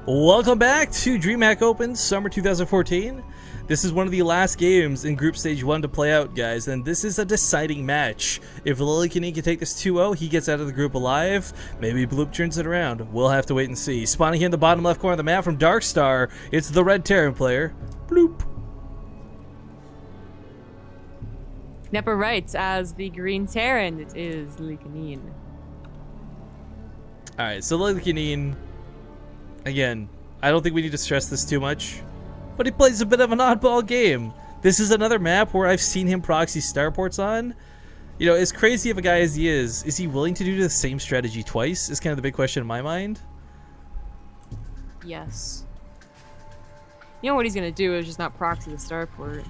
Welcome back to DHOpen Summer 2014. This is one of the last games in Group Stage 1 to play out, guys, and this is a deciding match. If Lillekanin can take this 2-0, he gets out of the group alive. Maybe Bloop turns it around. We'll have to wait and see. Spawning here in the bottom left corner of the map from Darkstar, it's the red Terran player, Bloop. Nepper writes, as the green Terran, it is Lillekanin. Alright, so Lillekanin, again, I don't think we need to stress this too much, but he plays a bit of an oddball game. This is another map where I've seen him proxy starports on. You know, as crazy of a guy as he is he willing to do the same strategy twice? Is kind of the big question in my mind. Yes. You know what he's gonna do is just not proxy the starport.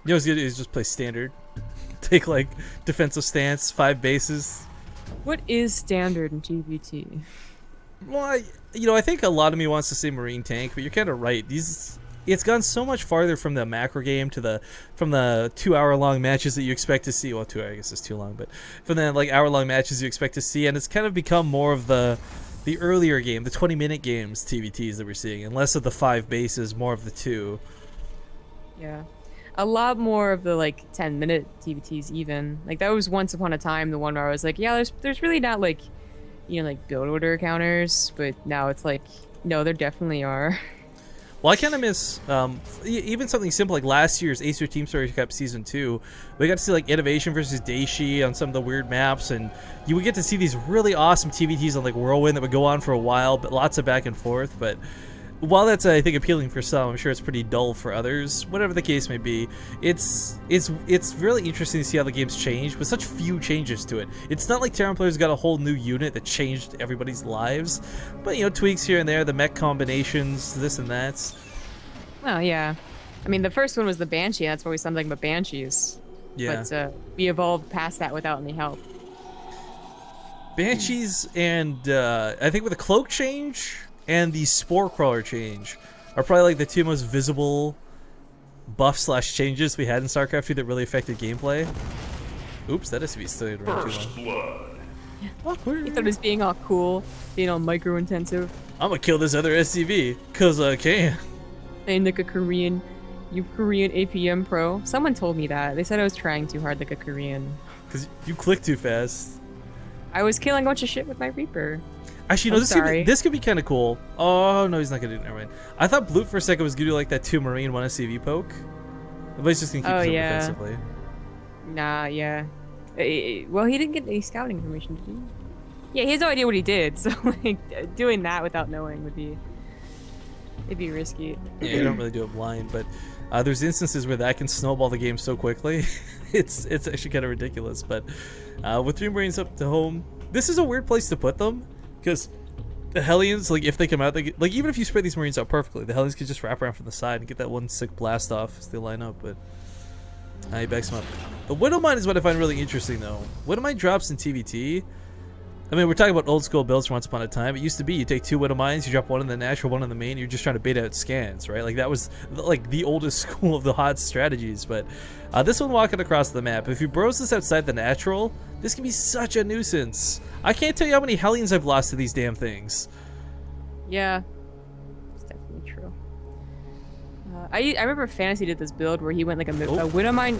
You know what he's gonna do is just play standard. Take, like, defensive stance, 5 bases. What is standard in TvT? Well, I think a lot of me wants to say Marine Tank, but you're kind of right. It's gone so much farther from the macro game to from the 2-hour-long matches that you expect to see. Well, 2 hours, I guess is too long, but from the like hour-long matches you expect to see, and it's kind of become more of the earlier game, the 20-minute games, TvTs that we're seeing, and less of the 5 bases, more of the 2. Yeah. A lot more of the like 10-minute TvTs even. Like that was once upon a time the one where I was like, yeah, there's really not like, you know, like build order counters, but now it's like, no, there definitely are. Well, I kind of miss even something simple like last year's Acer Team Story Cup Season 2. We got to see like Innovation versus Daishi on some of the weird maps, and you would get to see these really awesome TvTs on like Whirlwind that would go on for a while, but lots of back and forth. But while that's, I think, appealing for some, I'm sure it's pretty dull for others. Whatever the case may be, it's really interesting to see how the game's changed with such few changes to it. It's not like Terran players got a whole new unit that changed everybody's lives, but, you know, tweaks here and there, the mech combinations, this and that. Oh, yeah. I mean, the first one was the Banshee, and that's why we sound like the Banshees. Yeah. But we evolved past that without any help. Banshees and, I think with the cloak change and the Spore Crawler change are probably like the two most visible buff/changes we had in StarCraft 2 that really affected gameplay. Oops, that SCV stayed around too long. He thought it was being all cool, being all micro-intensive. I'm gonna kill this other SCV, cause I can. And like a Korean, you Korean APM pro. Someone told me that. They said I was trying too hard like a Korean. Cause you click too fast. I was killing a bunch of shit with my Reaper. Actually, no, this could be kind of cool. Oh, no, he's not going to do it. Never mind. I thought Bloop for a second was going to do like that 2 Marine, 1 SCV poke. But he's just going to keep it defensively. Nah, yeah. Well, he didn't get any scouting information, did he? Yeah, he has no idea what he did, so like doing that without knowing would be... It'd be risky. Yeah, you don't really do it blind, but there's instances where that can snowball the game so quickly. it's actually kind of ridiculous, but with 3 Marines up to home, this is a weird place to put them. Because the Hellions, like, if they come out, they get, like, even if you spread these Marines out perfectly, the Hellions could just wrap around from the side and get that one sick blast off as they line up, but he backs them up. The Widowmine is what I find really interesting, though. Widowmine drops in TvT. I mean, we're talking about old school builds from once upon a time. It used to be you take 2 Widowmines, you drop 1 in the natural, 1 in the main, you're just trying to bait out scans, right? Like, that was, like, the oldest school of the hot strategies, but this one walking across the map, if you browse this outside the natural, this can be such a nuisance. I can't tell you how many Hellions I've lost to these damn things. Yeah, it's definitely true. I remember Fantasy did this build where he went like a Widowmine.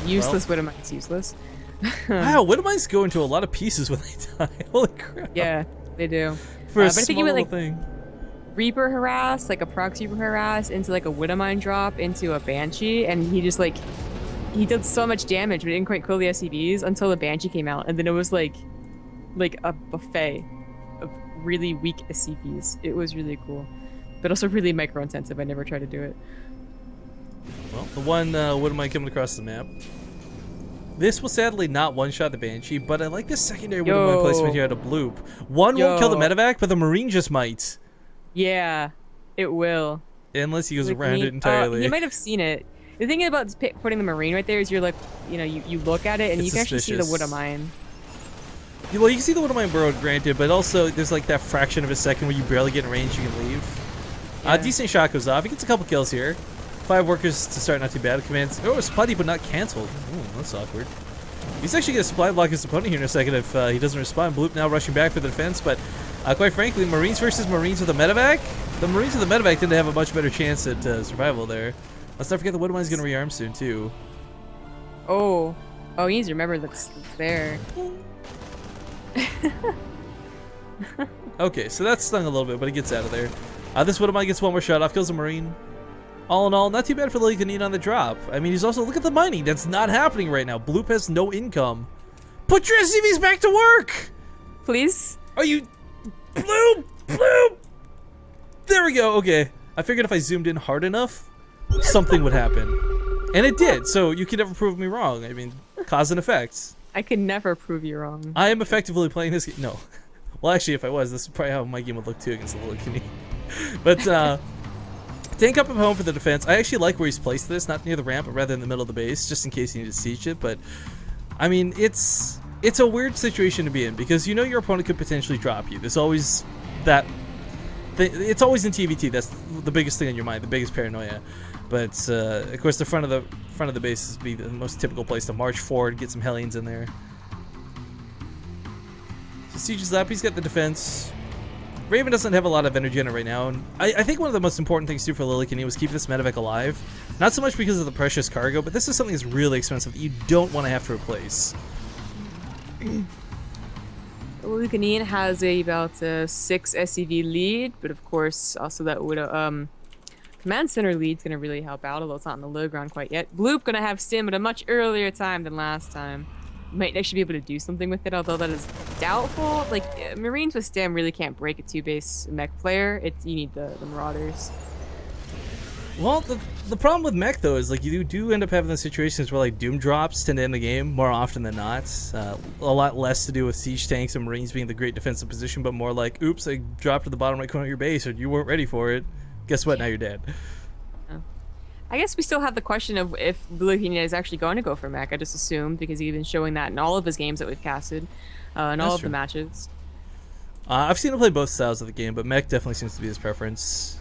Useless Widowmine's useless. Wow, Widowmines go into a lot of pieces when they die. Holy crap. Yeah, they do. For a but I think he went like thing. Reaper harass, like a proxy harass, into like a Widowmine drop into a Banshee, and he just like he did so much damage, but didn't quite kill the SCVs until the Banshee came out, and then it was like a buffet of really weak SCVs. It was really cool, but also really micro-intensive. I never tried to do it. Well, the one Widowmine coming across the map. This will sadly not one-shot the Banshee, but I like this secondary Widowmine placement here at a Bloop. One won't kill the medevac, but the Marine just might. Yeah, it will. Unless he goes around it entirely. He might have seen it. The thing about putting the Marine right there is you're like, you know, you look at it and you can actually see the Widowmine. Well, you can see the Widowmine burrowed, granted, but also there's like that fraction of a second where you barely get in range, you can leave. Yeah. Decent shot goes off. He gets a couple kills here. 5 workers to start, not too bad. Commands. Oh, spotty but not cancelled. Ooh, that's awkward. He's actually going to supply block his opponent here in a second if he doesn't respond. Bloop now rushing back for the defense, but Quite frankly, Marines versus Marines with a medevac, the Marines with a medevac tend to have a much better chance at survival there. Let's not forget the Woodmine's going to rearm soon, too. Oh. Oh, you need to remember that's there. Okay, so that stung a little bit, but it gets out of there. This Woodmine gets one more shot off, kills a Marine. All in all, not too bad for Lillekanin on the drop. I mean, he's also, look at the mining. That's not happening right now. Bloop has no income. Put your SCVs back to work! Please? Are you... Bloop! Bloop! There we go, okay. I figured if I zoomed in hard enough, something would happen. And it did, so you can never prove me wrong. I mean, cause and effect. I could never prove you wrong. I am effectively playing this game. No. Well, actually, if I was, this is probably how my game would look too against the Lillekanin. But, tank up at home for the defense. I actually like where he's placed this, not near the ramp, but rather in the middle of the base, just in case he needs to siege it. But, I mean, it's a weird situation to be in, because you know your opponent could potentially drop you. There's always that... It's always in TvT. That's the biggest thing in your mind, the biggest paranoia. But of course, the front of the base is be the most typical place to march forward, get some Hellions in there. So siege is up. He's got the defense. Raven doesn't have a lot of energy in it right now, and I think one of the most important things too for Lillekanin was keep this medevac alive. Not so much because of the precious cargo, but this is something that's really expensive that you don't want to have to replace. Lillekanin has about 6 SCV lead, but of course also that would command center lead's gonna really help out, although it's not on the low ground quite yet. Bloop gonna have stim at a much earlier time than last time. Might actually be able to do something with it, although that is doubtful. Like Marines with stim really can't break a 2-base mech player. You need the Marauders. Well, the problem with mech though is like you do end up having the situations where like doom drops tend to end the game more often than not. A lot less to do with siege tanks and Marines being the great defensive position, but more like, oops, I dropped to the bottom right corner of your base, or you weren't ready for it. Guess what? Now you're dead. I guess we still have the question of if Lillekanin is actually going to go for mech. I just assumed because he's been showing that in all of his games that we've casted, in all of the matches. I've seen him play both styles of the game, but mech definitely seems to be his preference.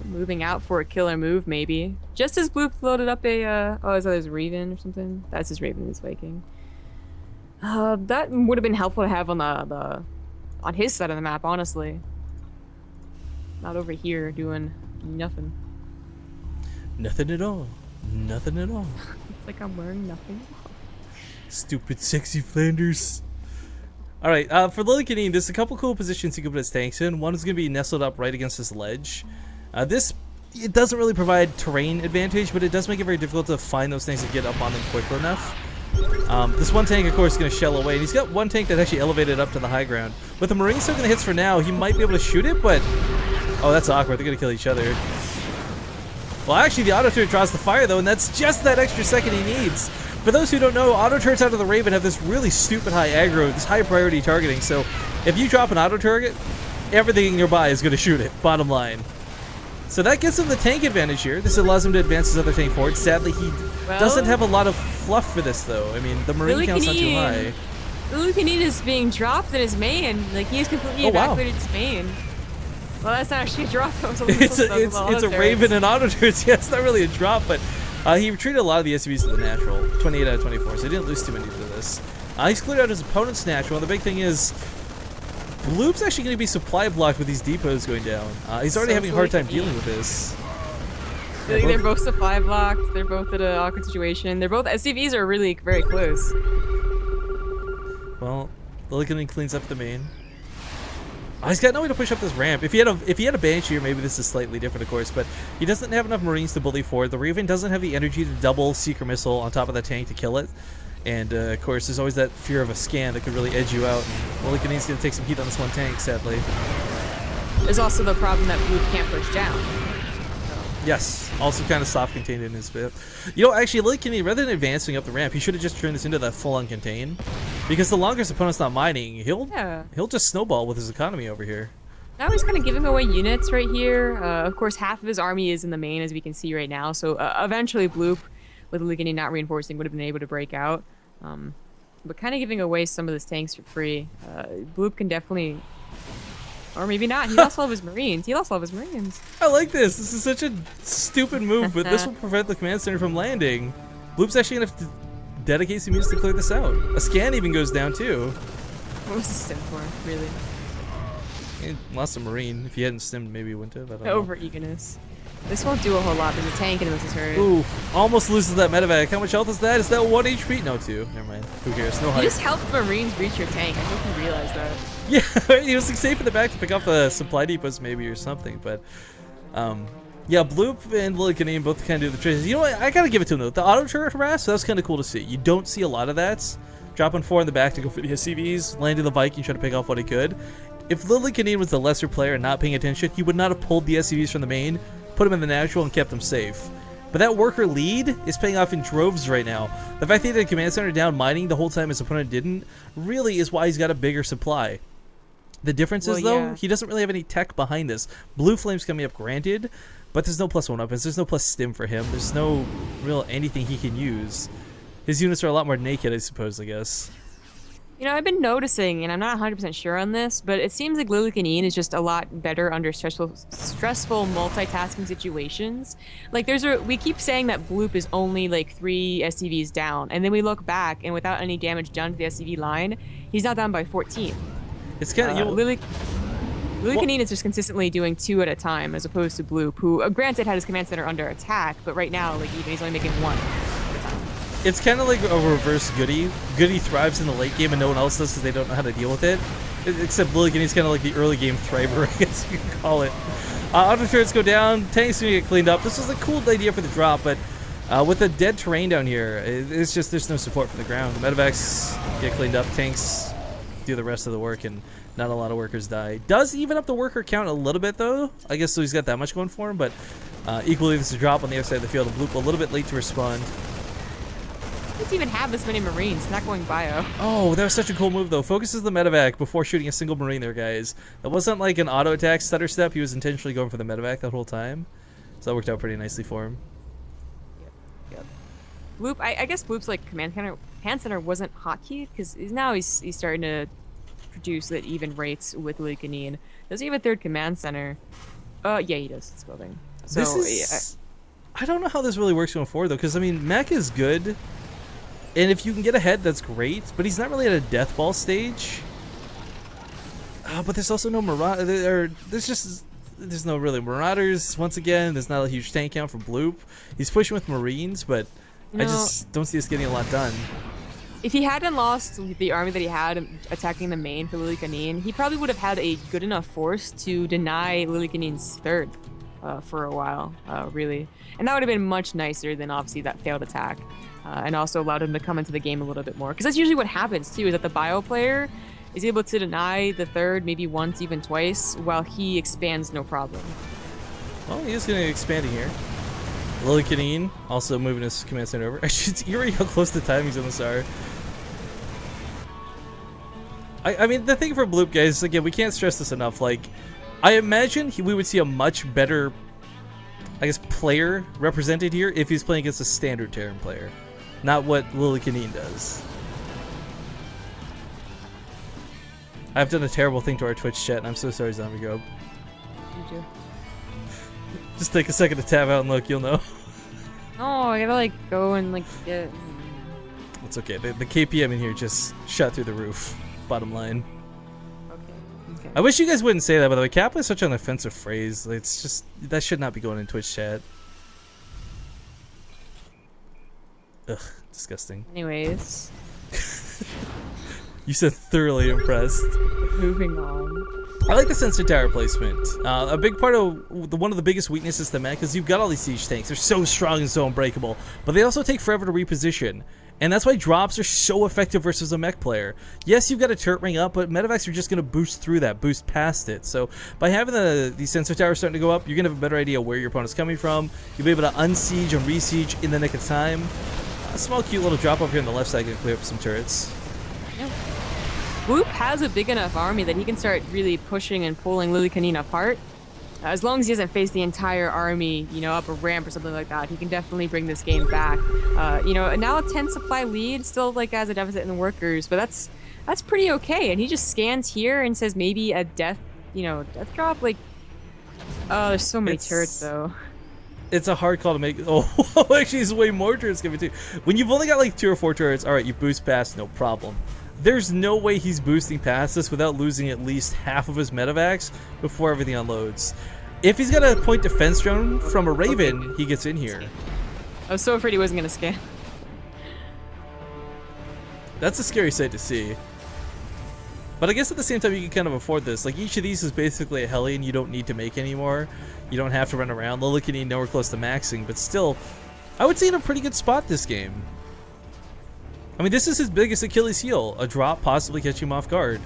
Moving out for a killer move, maybe. Just as Bloop loaded up a, oh, is that his Raven or something? That's his Raven, his Viking. That would have been helpful to have on on his side of the map, honestly. Not over here doing nothing. Nothing at all. Nothing at all. It's like I'm wearing nothing. Stupid sexy Flanders. Alright, for Lillekanin, there's a couple cool positions he can put his tanks in. One is going to be nestled up right against this ledge. It doesn't really provide terrain advantage, but it does make it very difficult to find those things and get up on them quickly enough. This one tank, of course, is going to shell away, and he's got one tank that actually elevated up to the high ground. With the Marines taking the hits for now, he might be able to shoot it, but... Oh, that's awkward. They're going to kill each other. Well, actually, the auto turret draws the fire, though, and that's just that extra second he needs. For those who don't know, auto turrets out of the Raven have this really stupid high aggro, this high priority targeting, so if you drop an auto target, everything nearby is going to shoot it, bottom line. So that gives him the tank advantage here. This allows him to advance his other tank forward. Sadly, he doesn't have a lot of fluff for this, though. I mean, the Marine count's not too high. Lillekanin is being dropped in his main. Like, he's completely evacuated his main. Well, that's not actually a drop. It's a Raven and auto turrets. Yeah, it's not really a drop, but he retreated a lot of the SCVs to the natural. 28 out of 24, so he didn't lose too many for this. He's cleared out his opponent's natural, and the big thing is Bloop's actually going to be supply blocked with these depots going down. He's already having a hard time dealing with this. I think they're both supply blocked. They're both at an awkward situation. They're both SCVs are really very close. Well, Lillekanin cleans up the main. He's got no way to push up this ramp. If he had a Banshee here, maybe this is slightly different, of course, but he doesn't have enough Marines to bully forward. The Raven doesn't have the energy to double Seeker Missile on top of the tank to kill it. And, of course, there's always that fear of a scan that could really edge you out. Lillekanin's going to take some heat on this one tank, sadly. There's also the problem that Bloop can't push down. Yes, also kind of soft contained in his bit. You know, actually, Lillekanin, rather than advancing up the ramp, he should have just turned this into that full-on contain. Because the longer his opponent's not mining, he'll just snowball with his economy over here. Now he's kind of giving away units right here. Of course, half of his army is in the main, as we can see right now. So eventually, Bloop, with Lillekanin not reinforcing, would have been able to break out. But kind of giving away some of his tanks for free. Bloop can definitely... Or maybe not. He lost all of his Marines. He lost all of his Marines. I like this. This is such a stupid move, but this will prevent the command center from landing. Bloop's actually going to have to dedicate some units to clear this out. A scan even goes down, too. What was the stim for, really? He lost a Marine. If he hadn't stimmed, maybe he wouldn't have. I don't know. Over eagerness. This won't do a whole lot. There's a tank and this is hurt. Ooh, almost loses that medevac. How much health is that? Is that 1 HP? No, 2. Never mind. Who cares? No You hype. just helped Marines reach your tank. I hope you realize that. Yeah, he was like, safe in the back to pick up the supply depots maybe or something, but yeah, Bloop and Lillekanin both kind of do the tricks. You know what? I gotta give it to him though. The auto turret harass, that was kind of cool to see. You don't see a lot of that. Dropping 4 in the back to go for the SCVs, landing the Viking, trying to pick off what he could. If Lillekanin was the lesser player and not paying attention, he would not have pulled the SCVs from the main, put them in the natural, and kept them safe. But that worker lead is paying off in droves right now. The fact that he had a command center down mining the whole time his opponent didn't really is why he's got a bigger supply. The difference is, though, yeah. he doesn't really have any tech behind this. Blue Flame's coming up, granted, but there's no +1 weapons. There's no plus stim for him. There's no real anything he can use. His units are a lot more naked, I suppose, I guess. You know, I've been noticing, and I'm not 100% sure on this, but it seems like Lillekanin is just a lot better under stressful multitasking situations. Like, we keep saying that Bloop is only like 3 SCVs down, and then we look back, and without any damage done to the SCV line, he's now down by 14. It's kind of Lillekanin is just consistently doing 2 at a time, as opposed to Bloop, who, granted, had his command center under attack, but right now, like, even he's only making 1 at a time. It's kind of like a reverse Goody. Goody thrives in the late game and no one else does because they don't know how to deal with it. Except Lillekanin's kind of like the early game thriver, I guess you can call it. Auto turrets go down, tanks gonna get cleaned up. This was a cool idea for the drop, but with the dead terrain down here, it's just there's no support for the ground. The medevacs get cleaned up, tanks do the rest of the work, and not a lot of workers die. Does even up the worker count a little bit though, I guess, so he's got that much going for him, but equally this is a drop on the other side of the field. Bloop a little bit late to respond. Doesn't even have this many Marines, not going bio. Oh, that was such a cool move though. Focuses the medevac before shooting a single Marine there, guys. That wasn't like an auto attack stutter step. He was intentionally going for the medevac that whole time. So that worked out pretty nicely for him. Yep. Bloop, I guess Bloop's like command center wasn't hotkeyed because now he's starting to produce at even rates with Lillekanin. Does he have a 3rd command center? Yeah, he does. It's building. So This is, I don't know how this really works going forward though, because I mean, Mech is good. And if you can get ahead, that's great, but he's not really at a death ball stage. But there's also no there's no really Marauders once again. There's not a huge tank count for Bloop. He's pushing with Marines, but I just don't see us getting a lot done. If he hadn't lost the army that he had attacking the main for Lillekanin, he probably would have had a good enough force to deny Lillekanin's 3rd for a while, really. And that would have been much nicer than obviously that failed attack. And also allowed him to come into the game a little bit more. Because that's usually what happens too, is that the bio player is able to deny the 3rd maybe once, even twice, while he expands no problem. Well, he is going to be expanding here. Lillekanin also moving his command center over. Actually, it's eerie how close the timings on this are. I mean, the thing for Bloop, guys, again, we can't stress this enough. Like, I imagine we would see a much better, I guess, player represented here if he's playing against a standard Terran player. Not what Lillekanin does. I've done a terrible thing to our Twitch chat, and I'm so sorry, Zombie Grub. You do. Just take a second to tab out and look, you'll know. Oh, I gotta like go and like get. It's okay. The KPM in here just shot through the roof. Bottom line. Okay. I wish you guys wouldn't say that, by the way. Kappa is such an offensive phrase. It's just, that should not be going in Twitch chat. Ugh, disgusting. Anyways. You said thoroughly impressed. Moving on. I like the sensor tower placement. A big part of one of the biggest weaknesses to mech is you've got all these siege tanks. They're so strong and so unbreakable, but they also take forever to reposition. And that's why drops are so effective versus a mech player. Yes, you've got a turret ring up, but medevacs are just going to boost through that, boost past it. So by having these sensor towers starting to go up, you're going to have a better idea where your opponent's coming from. You'll be able to unsiege and resiege in the nick of time. A small cute little drop up here on the left side can clear up some turrets. Yeah. Bloop has a big enough army that he can start really pushing and pulling Lillekanin apart. As long as he doesn't face the entire army, you know, up a ramp or something like that, he can definitely bring this game back. You know, now a 10 supply lead, still like has a deficit in the workers, but that's pretty okay. And he just scans here and says maybe a death drop. Like, oh, there's so many turrets though. It's a hard call to make. Oh, actually, there's way more turrets coming too. When you've only got like 2 or 4 turrets, all right, you boost past, no problem. There's no way he's boosting past this without losing at least half of his medevacs before everything unloads. If he's got a point defense drone from a Raven, he gets in here. I was so afraid he wasn't going to scan. That's a scary sight to see. But I guess at the same time, you can kind of afford this. Like, each of these is basically a heli, and you don't need to make anymore. You don't have to run around. Lillekanin nowhere close to maxing, but still, I would say in a pretty good spot this game. I mean, this is his biggest Achilles heel. A drop possibly catching him off guard.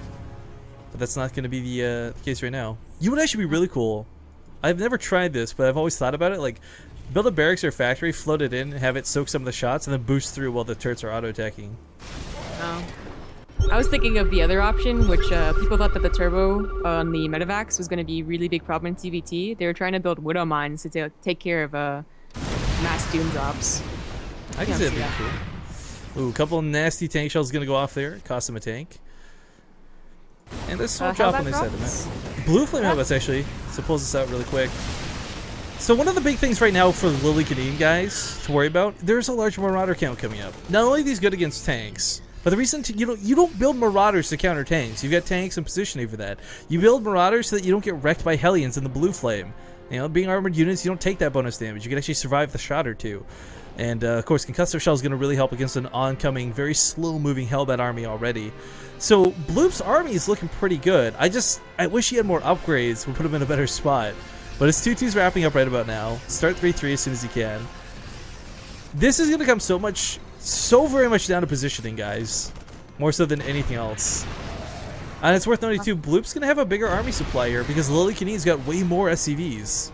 But that's not going to be the case right now. You would actually be really cool. I've never tried this, but I've always thought about it. Like, build a barracks or factory, float it in, have it soak some of the shots, and then boost through while the turrets are auto-attacking. Oh. I was thinking of the other option, which people thought that the turbo on the medevacs was going to be a really big problem in TvT. They were trying to build widow mines to take care of mass doom drops. I can see that being cool. Ooh, a couple of nasty tank shells going to go off there. Cost him a tank. And this small drop on the side of the map. Blue flame helmets, actually. So pulls this out really quick. So one of the big things right now for Lillekanin, guys, to worry about, there's a large Marauder count coming up. Not only are these good against tanks, but the reason you don't build Marauders to counter tanks. You've got tanks and positioning for that. You build Marauders so that you don't get wrecked by Hellions in the blue flame. You know, being armored units, you don't take that bonus damage. You can actually survive the shot or two. And of course, Concussive Shell is going to really help against an oncoming, very slow-moving Hellbat army already. So Bloop's army is looking pretty good. I wish he had more upgrades. Would put him in a better spot. But his 2-2's wrapping up right about now. Start 3-3 as soon as he can. This is going to come so very much down to positioning, guys. More so than anything else. And it's worth noting too, Bloop's going to have a bigger army supply here because Lillekanin's got way more SCVs.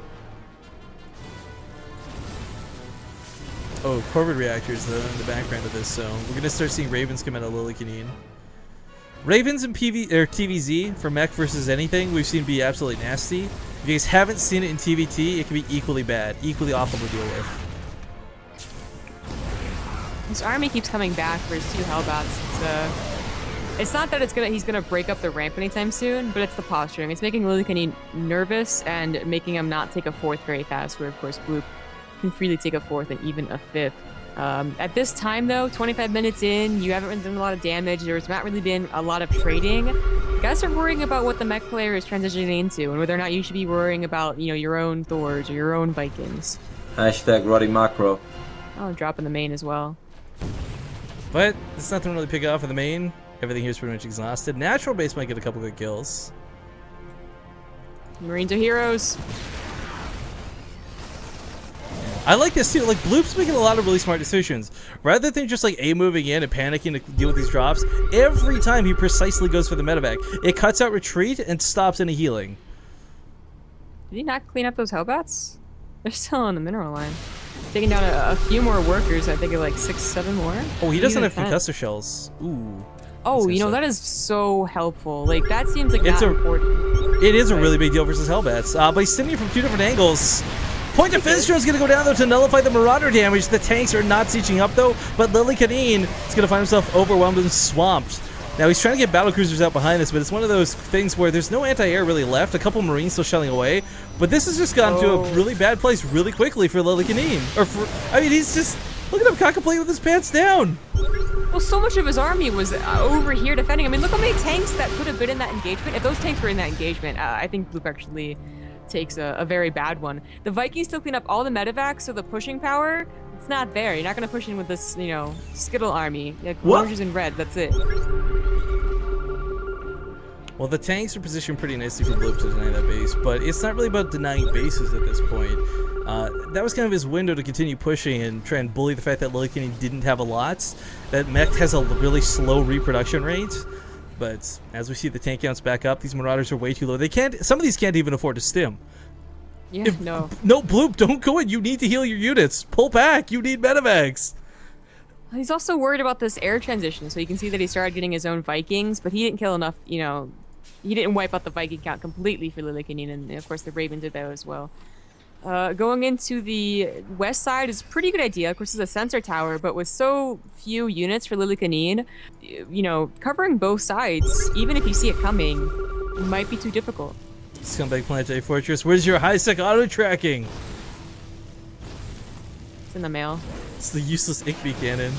Oh, Corvid reactors though in the background of this, so we're going to start seeing Ravens come out of Lillekanin. Ravens in TVZ for mech versus anything we've seen be absolutely nasty. If you guys haven't seen it in TvT, it can be equally bad, equally awful to deal with. His army keeps coming back for his 2 Hellbats. It's not that he's gonna break up the ramp anytime soon, but it's the posturing. It's making Lillekanin nervous and making him not take a 4th very fast, where of course Bloop can freely take a 4th and even a 5th. At this time though, 25 minutes in, you haven't really done a lot of damage. There's not really been a lot of trading. You gotta start worrying about what the mech player is transitioning into and whether or not you should be worrying about, you know, your own Thors or your own Vikings. Hashtag Roddy Macro. Oh, dropping the main as well. But there's nothing to really pick off of the main. Everything here's pretty much exhausted. Natural base might get a couple good kills. Marines are heroes. I like this too. Like, Bloop's making a lot of really smart decisions. Rather than just like moving in and panicking to deal with these drops, every time he precisely goes for the medevac. It cuts out retreat and stops any healing. Did he not clean up those Hellbats? They're still on the mineral line. Taking down a few more workers. I think like 6, 7 more. Oh, he doesn't have concussor shells. Ooh. Oh, you know, that is so helpful. Like, that seems like not important. It is a really big deal versus Hellbats. But he's sending it from 2 different angles. Point defense drone is going to go down, though, to nullify the Marauder damage. The tanks are not sieging up, though. But Lillekanin is going to find himself overwhelmed and swamped. Now, he's trying to get battlecruisers out behind this, but it's one of those things where there's no anti-air really left. A couple Marines still shelling away. But this has just gotten to a really bad place really quickly for Lillekanin. I mean, he's just... Look at him contemplating with his pants down. Well, so much of his army was over here defending. I mean, look how many tanks that could have been in that engagement. If those tanks were in that engagement, I think Bloop actually takes a very bad one. The Vikings still clean up all the medevacs, so the pushing power, it's not there. You're not going to push in with this, you know, Skittle army. Like, oranges and red, that's it. Well, the tanks are positioned pretty nicely for Bloop to deny that base, but it's not really about denying bases at this point. That was kind of his window to continue pushing and try and bully the fact that Lillekanin didn't have a lot. That mech has a really slow reproduction rate, but as we see the tank counts back up, these Marauders are way too low. Some of these can't even afford to stim. Yeah, no, Bloop, don't go in. You need to heal your units. Pull back. You need medevacs. He's also worried about this air transition, so you can see that he started getting his own Vikings, but he didn't kill enough, you know, he didn't wipe out the Viking count completely for Lillekanin, and of course the Raven did that as well. Going into the west side is a pretty good idea. Of course, it's a sensor tower, but with so few units for Lillekanin, you know, covering both sides, even if you see it coming, might be too difficult. Scumbag Planetary Fortress, where's your high-sec auto-tracking? It's in the mail. It's the useless Igby cannon.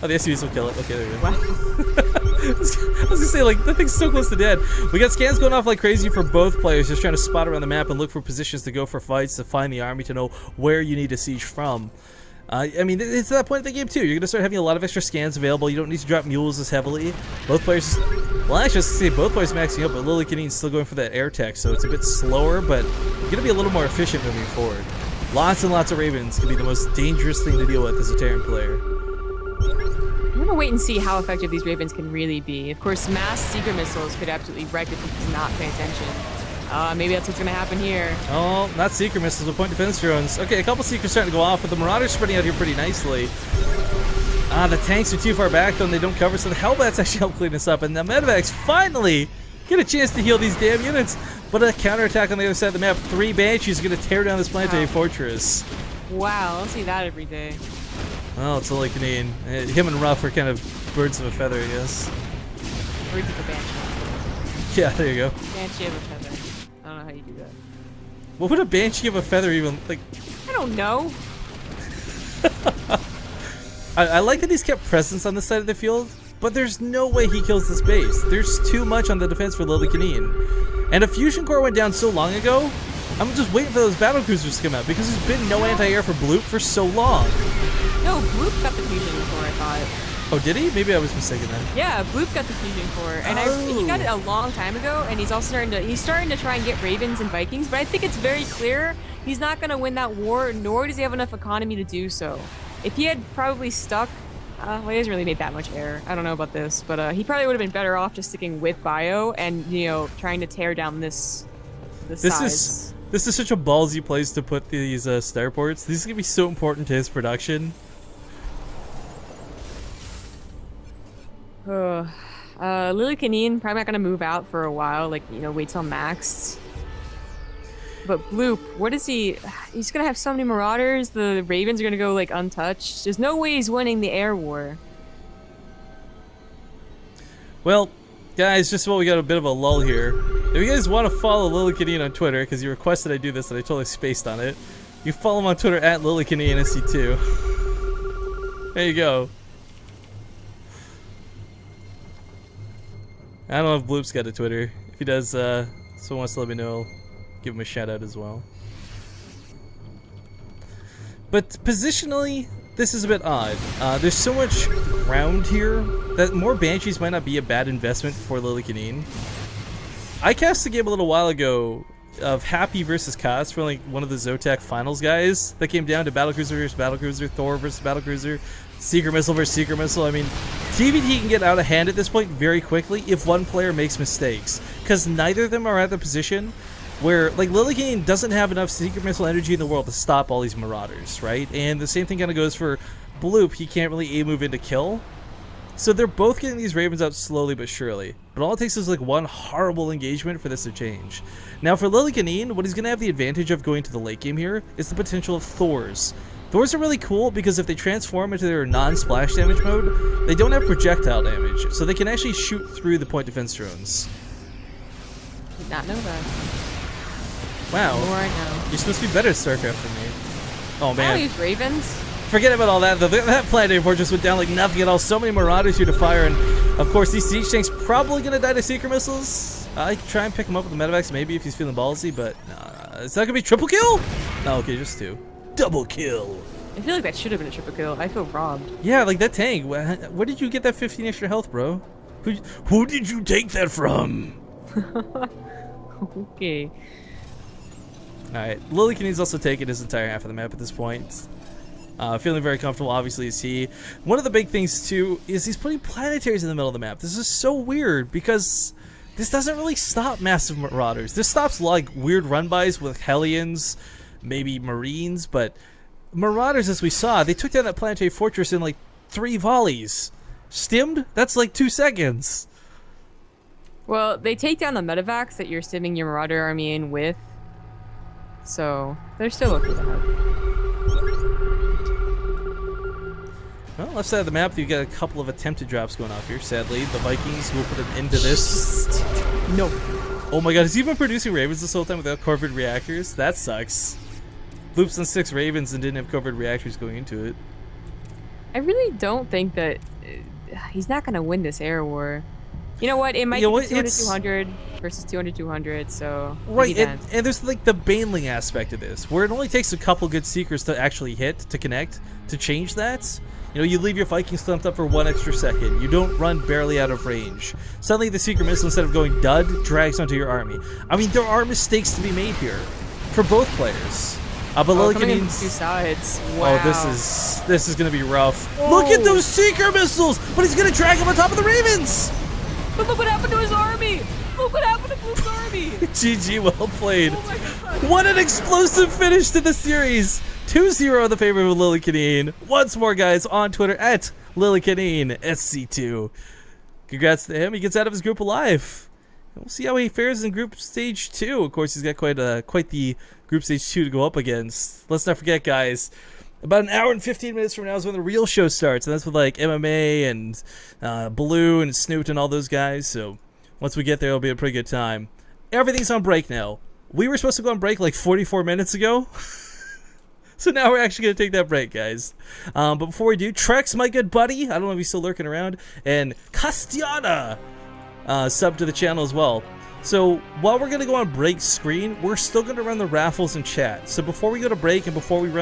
Oh, the SUVs will kill it. Okay, there you go. Wow. I was gonna say, like, that thing's so close to dead. We got scans going off like crazy for both players, just trying to spot around the map and look for positions to go for fights, to find the army, to know where you need to siege from. I mean, it's at that point in the game, too. You're going to start having a lot of extra scans available. You don't need to drop mules as heavily. Both players... Well, actually, I was going to say both players maxing up, but Lillekanin's still going for that air tech, so it's a bit slower, but going to be a little more efficient moving forward. Lots and lots of Ravens can be the most dangerous thing to deal with as a Terran player. I'm going to wait and see how effective these Ravens can really be. Of course, mass seeker missiles could absolutely wreck if he's not paying attention. Maybe that's what's going to happen here. Oh, not seeker missiles, but point defense drones. Okay, a couple seekers starting to go off, but the Marauders spreading out here pretty nicely. The tanks are too far back, though, and they don't cover, so the Hellbats actually help clean this up. And the Medevacs finally get a chance to heal these damn units. But a counterattack on the other side of the map. 3 Banshees are going to tear down this planetary fortress. Wow, I don't see that every day. Well, it's Lillekanin. Him and Ruff are kind of birds of a feather, I guess. Birds of a Banshee. Yeah, there you go. Banshee of a feather. I don't know how you do that. What would a Banshee of a feather even, like... I don't know. I like that he's kept presence on this side of the field, but there's no way he kills this base. There's too much on the defense for Lillekanin. And a fusion core went down so long ago, I'm just waiting for those battlecruisers to come out, because there's been no anti-air for Bloop for so long. No, Bloop got the fusion core, I thought. Oh, did he? Maybe I was mistaken then. Yeah, Bloop got the fusion core, and he got it a long time ago, and he's also starting to try and get Ravens and Vikings, but I think it's very clear he's not going to win that war, nor does he have enough economy to do so. If he had probably stuck, well, he hasn't really made that much air. I don't know about this, but he probably would have been better off just sticking with bio and, you know, trying to tear down this size. This is such a ballsy place to put these starports. These are going to be so important to his production. Lillekanin probably not gonna move out for a while, like, you know, wait till maxed. But Bloop, what is he? He's gonna have so many Marauders, the Ravens are gonna go, like, untouched. There's no way he's winning the air war. Well, guys, just while we got a bit of a lull here, if you guys want to follow Lillekanin on Twitter, because you requested I do this and I totally spaced on it, you follow him on Twitter at Lillekanin SC2. There you go. I don't know if Bloop's got a Twitter. If he does, someone wants to let me know, I'll give him a shout out as well. But positionally, this is a bit odd. There's so much ground here that more Banshees might not be a bad investment for Lillekanin. I cast a game a little while ago of Happy versus Koss for like one of the Zotac finals guys that came down to Battlecruiser versus Battlecruiser, Thor versus Battlecruiser, Seeker Missile versus Seeker Missile. I mean, TvT can get out of hand at this point very quickly if one player makes mistakes, because neither of them are at the position where, like, Lillekanin doesn't have enough Seeker Missile energy in the world to stop all these Marauders, right? And the same thing kind of goes for Bloop. He can't really A-move into kill. So they're both getting these Ravens out slowly but surely. But all it takes is like one horrible engagement for this to change. Now for Lillekanin, what he's going to have the advantage of going to the late game here is the potential of Thors. Thors are really cool because if they transform into their non-splash damage mode, they don't have projectile damage. So they can actually shoot through the point defense drones. Did not know that. Wow. More I know. You're supposed to be better at StarCraft than me. Oh man. I don't use Ravens. Forget about all that. That planetary fortress went down like nothing at all. So many Marauders here to fire, and of course these siege tanks probably gonna die to Seeker missiles. I try and pick him up with the medevacs maybe if he's feeling ballsy, but is that gonna be triple kill? No, okay, just 2. Double kill. I feel like that should have been a triple kill. I feel robbed. Yeah, like that tank. Where did you get that 15 extra health, bro? Who did you take that from? Okay. Alright, Lillekanin's also taken his entire half of the map at this point. Feeling very comfortable, obviously, is he. One of the big things, too, is he's putting planetaries in the middle of the map. This is so weird, because this doesn't really stop massive Marauders. This stops, like, weird run-bys with Hellions, maybe Marines, but Marauders, as we saw, they took down that planetary fortress in, like, 3 volleys. Stimmed? That's, like, 2 seconds. Well, they take down the medevacs that you're stimming your Marauder army in with, so they're still okay to have. Well, left side of the map, you've got a couple of attempted drops going off here. Sadly, the Vikings will put an end to this. No. Oh my god, has he been producing Ravens this whole time without corvid reactors? That sucks. Bloop's on 6 Ravens and didn't have corvid reactors going into it. I really don't think that he's not gonna win this air war. You know what? It might be 200-200 versus 200-200. So right, and there's like the baneling aspect of this, where it only takes a couple good seekers to actually hit to connect to change that. You know, you leave your Viking stumped up for 1 extra second. You don't run barely out of range. Suddenly, the Seeker Missile, instead of going dud, drags onto your army. I mean, there are mistakes to be made here for both players. But Lillekanin's 2 sides. Wow. Oh, this is gonna be rough. Oh. Look at those Seeker Missiles! But he's gonna drag him on top of the Ravens! But look what happened to his army! Look what happened to Bloop's army! GG, well played. Oh my God. What an explosive finish to the series! 2-0 in the favor of Lillekanin. Once more, guys, on Twitter at Lillekanin SC2. Congrats to him. He gets out of his group alive. We'll see how he fares in Group Stage 2. Of course, he's got quite the Group Stage 2 to go up against. Let's not forget, guys, about an hour and 15 minutes from now is when the real show starts, and that's with like MMA and Blue and Snoot and all those guys. So once we get there, it'll be a pretty good time. Everything's on break now. We were supposed to go on break like 44 minutes ago. So now we're actually going to take that break, guys. But before we do, Trex, my good buddy, I don't know if he's still lurking around, and Castiana, sub to the channel as well. So while we're going to go on break screen, we're still going to run the raffles in chat. So before we go to break and before we run